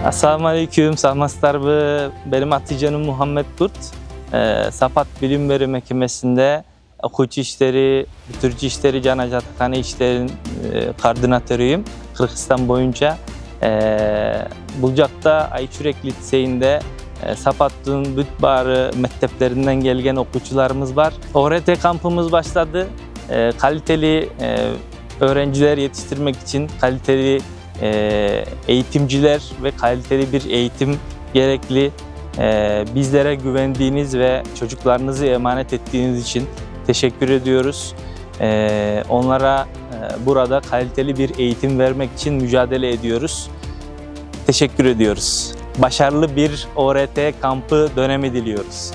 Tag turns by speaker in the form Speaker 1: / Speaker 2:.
Speaker 1: Assalamualaikum, Sahmastarbi. Benim Hatice'nin Muhammed Kurt. Safat Bilim Veri Mekemesi'nde okuyucu işleri, bitirci işleri, canacatıkhane işlerin koordinatörüyüm. Kırgızistan boyunca. Bulcak'ta Ayçürek Liseyinde Safat'ın bütbarı mekteplerinden gelgen okuyucularımız var. ORT kampımız başladı. Kaliteli öğrenciler yetiştirmek için kaliteli eğitimciler ve kaliteli bir eğitim gerekli. Bizlere güvendiğiniz ve çocuklarınızı emanet ettiğiniz için teşekkür ediyoruz. Onlara burada kaliteli bir eğitim vermek için mücadele ediyoruz. Teşekkür ediyoruz. Başarılı bir ORT kampı dönemi diliyoruz.